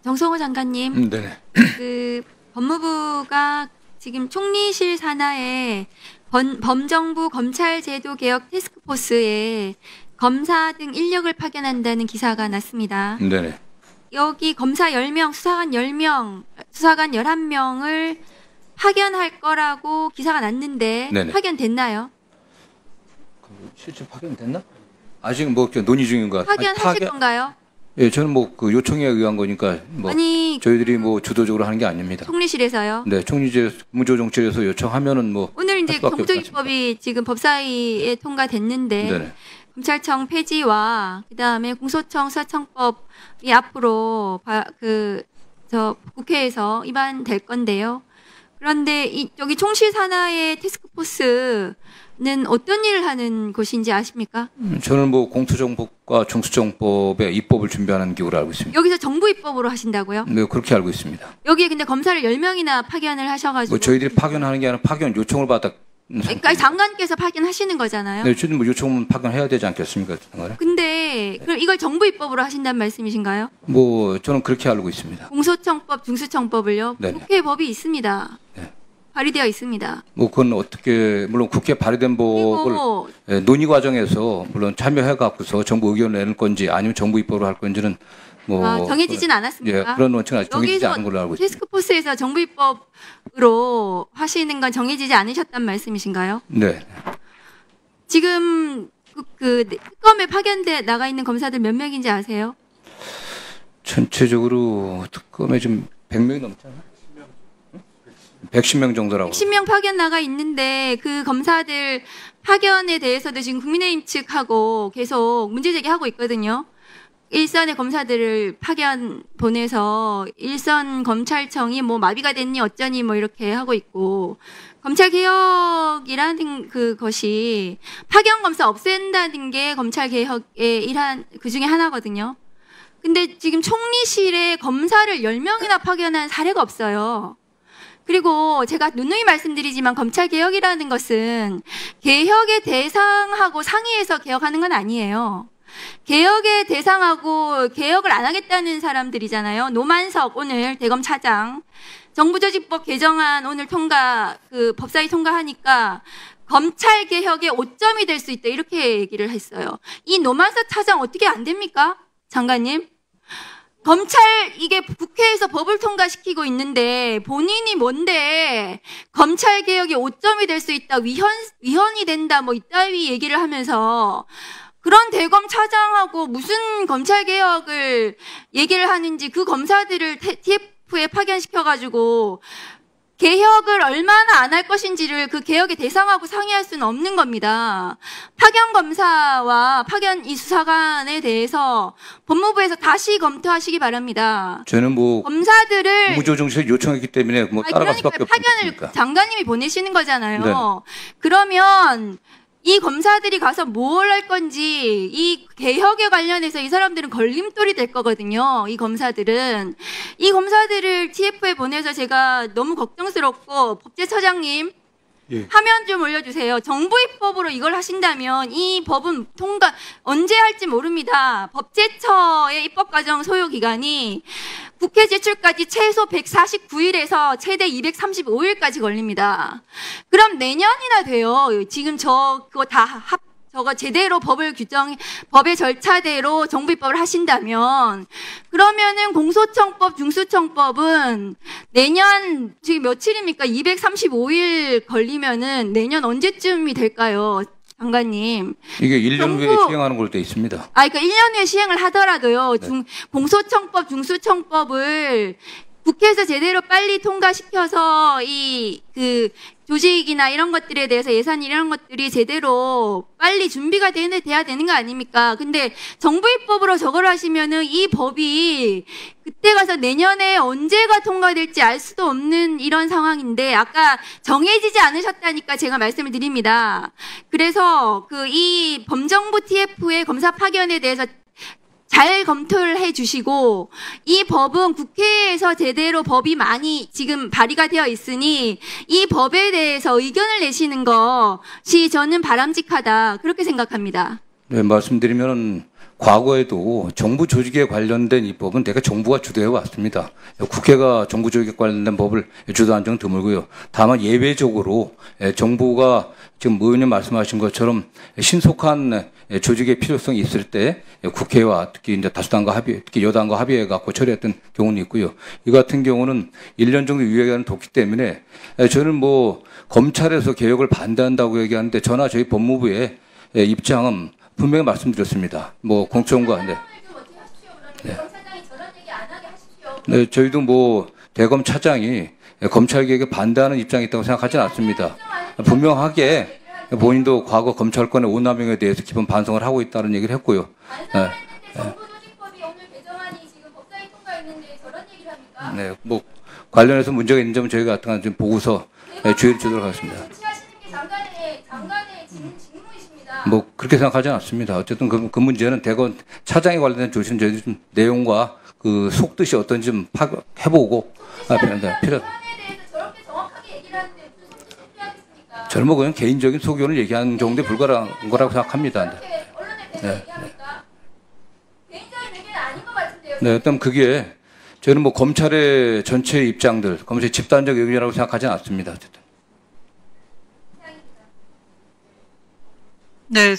정성호 장관님, 네네. 그 법무부가 지금 총리실 산하에 범정부 검찰제도 개혁 테스크포스에 검사 등 인력을 파견한다는 기사가 났습니다. 네네. 여기 검사 10명, 수사관 10명, 수사관 11명을 파견할 거라고 기사가 났는데 네네. 파견됐나요? 실제 파견됐나? 아직 뭐 논의 중인 것 같아요. 파견하실 건가요? 예, 저는 뭐 그 요청에 의한 거니까 뭐 아니, 저희들이 뭐 주도적으로 하는 게 아닙니다. 총리실에서요? 네, 총리제 국무조정실에서 요청하면은 뭐 오늘 이제 할 수밖에 경부조직법이 지금 법사위에 통과됐는데 네네. 검찰청 폐지와 그다음에 공소청 수사청법이 앞으로 국회에서 입안될 건데요. 그런데 여기 총실 산하의 테스크포스는 어떤 일을 하는 곳인지 아십니까? 저는 뭐 공수정법과 중수정법의 입법을 준비하는 기구로 알고 있습니다. 여기서 정부 입법으로 하신다고요? 네, 그렇게 알고 있습니다. 여기에 근데 검사를 10명이나 파견을 하셔가지고 뭐 저희들이 파견하는 게 아니라 파견 요청을 받아. 그러니까 장관께서 파견하시는 거잖아요. 네, 저희는 뭐 요청은 파견해야 되지 않겠습니까? 근데 그럼 이걸 정부 입법으로 하신다는 말씀이신가요? 뭐 저는 그렇게 알고 있습니다. 공소청법, 중수청법을요? 네. 국회 법이 있습니다. 네. 발의되어 있습니다. 뭐 그건 어떻게 물론 국회 발의된 법을 그리고 논의 과정에서 물론 참여해 갖고서 정부 의견을 내는 건지 아니면 정부 입법으로 할 건지는 뭐 정해지진 않았습니까? 예, 그런 원칙은 아직 정해지지 여기서 않은 걸로 알고 있습니다. 테스크포스에서 정부 입법으로 하시는 건 정해지지 않으셨단 말씀이신가요? 네. 지금 그 특검에 파견돼 나가 있는 검사들 몇 명인지 아세요? 전체적으로 특검에 좀 100명이 넘잖아. 110명 정도라고. 10명 파견 나가 있는데 그 검사들 파견에 대해서도 지금 국민의힘 측하고 계속 문제 제기하고 있거든요. 일선의 검사들을 파견 보내서 일선 검찰청이 뭐 마비가 됐니 어쩌니 뭐 이렇게 하고 있고, 검찰 개혁이라는 그것이 파견 검사 없앤다는 게 검찰 개혁의 그 중에 하나거든요. 근데 지금 총리실에 검사를 10명이나 파견한 사례가 없어요. 그리고 제가 누누이 말씀드리지만 검찰 개혁이라는 것은 개혁의 대상하고 상의해서 개혁하는 건 아니에요. 개혁의 대상하고 개혁을 안 하겠다는 사람들이잖아요. 노만석 오늘 대검 차장, 정부조직법 개정안 오늘 법사위 통과하니까 검찰 개혁의 오점이 될 수 있다 이렇게 얘기를 했어요. 이 노만석 차장 어떻게 안 됩니까? 장관님? 이게 국회에서 법을 통과시키고 있는데 본인이 뭔데 검찰 개혁의 오점이 될 수 있다, 위헌이 된다 뭐 이따위 얘기를 하면서 그런 대검 차장하고 무슨 검찰 개혁을 얘기를 하는지 그 검사들을 TF에 파견시켜가지고 개혁을 얼마나 안 할 것인지를 그 개혁의 대상하고 상의할 수는 없는 겁니다. 파견 검사와 파견 이 수사관에 대해서 법무부에서 다시 검토하시기 바랍니다. 저는 뭐 검사들을 국무조정실 요청했기 때문에 뭐 따라갈 수밖에 그러니까 파견을 없으니까. 장관님이 보내시는 거잖아요. 네. 그러면 이 검사들이 가서 뭘 할 건지 이 개혁에 관련해서 이 사람들은 걸림돌이 될 거거든요. 이 검사들을 TF에 보내서 제가 너무 걱정스럽고, 법제처장님 예. 화면 좀 올려주세요. 정부 입법으로 이걸 하신다면 이 법은 통과 언제 할지 모릅니다. 법제처의 입법과정 소요 기간이 국회 제출까지 최소 149일에서 최대 235일까지 걸립니다. 그럼 내년이나 돼요. 지금 그거 저거 제대로 법의 절차대로 정부 입법을 하신다면, 그러면은 공소청법, 중수청법은 내년 지금 며칠입니까? 235일 걸리면은 내년 언제쯤이 될까요? 장관님. 이게 1년 후에 시행하는 걸로 돼 있습니다. 그러니까 1년 후에 시행을 하더라도요. 네. 공소청법, 중수청법을 국회에서 제대로 빨리 통과시켜서 조직이나 이런 것들에 대해서 예산 이런 것들이 제대로 빨리 준비가 돼야 되는 거 아닙니까? 근데 정부 입법으로 저걸 하시면은 이 법이 그때 가서 내년에 언제가 통과될지 알 수도 없는 이런 상황인데, 아까 정해지지 않으셨다니까 제가 말씀을 드립니다. 그래서 이 범정부 TF의 검사 파견에 대해서 잘 검토를 해주시고, 이 법은 국회에서 제대로 법이 많이 지금 발의가 되어 있으니 이 법에 대해서 의견을 내시는 것이 저는 바람직하다 그렇게 생각합니다. 네, 말씀드리면 과거에도 정부 조직에 관련된 입법은 대개 정부가 주도해 왔습니다. 국회가 정부 조직에 관련된 법을 주도한 적은 드물고요. 다만 예외적으로 정부가 지금 의원님 말씀하신 것처럼 신속한 조직의 필요성이 있을 때 국회와 특히 이제 다수당과 합의, 특히 여당과 합의해 갖고 처리했던 경우는 있고요. 이 같은 경우는 1년 정도 유예기간을 뒀기 때문에 저는 뭐 검찰에서 개혁을 반대한다고 얘기하는데 저나 저희 법무부의 입장은 분명히 말씀드렸습니다. 뭐 공청과 네, 저희도 뭐 대검 차장이 검찰 개혁에 반대하는 입장이 있다고 생각하지는 않습니다. 분명하게 본인도 과거 검찰권의 오남용에 대해서 깊은 반성을 하고 있다는 얘기를 했고요. 정부조직법이 오늘 개정안이 지금 법사위 통과했는데 저런 얘기를 합니까? 네, 뭐 관련해서 문제가 있는 점은 저희가 하여튼 좀 보고서 주의를 주도록 하겠습니다. 조치하시는 게 장관의 직무이십니다. 뭐 그렇게 생각하지는 않습니다. 어쨌든 그 문제는 대검 차장에 관련된 조치는 저희도 좀 내용과 그 속뜻이 어떤지 좀 해보고 필요. 대해서 저렇게 정확하게 얘기를 하는데 무슨 속뜻이 필요하겠습니까? 저는 뭐 그냥 개인적인 소견을 얘기하는 정도에 불과한 거라고 생각합니다. 언론에 대해서 얘기합니까? 개인적인 의견은 아닌 것 같은데요. 네, 일단 그게 저는 뭐 검찰의 전체 입장들, 검찰의 집단적 의견이라고 생각하지는 않습니다. 어쨌든. 네.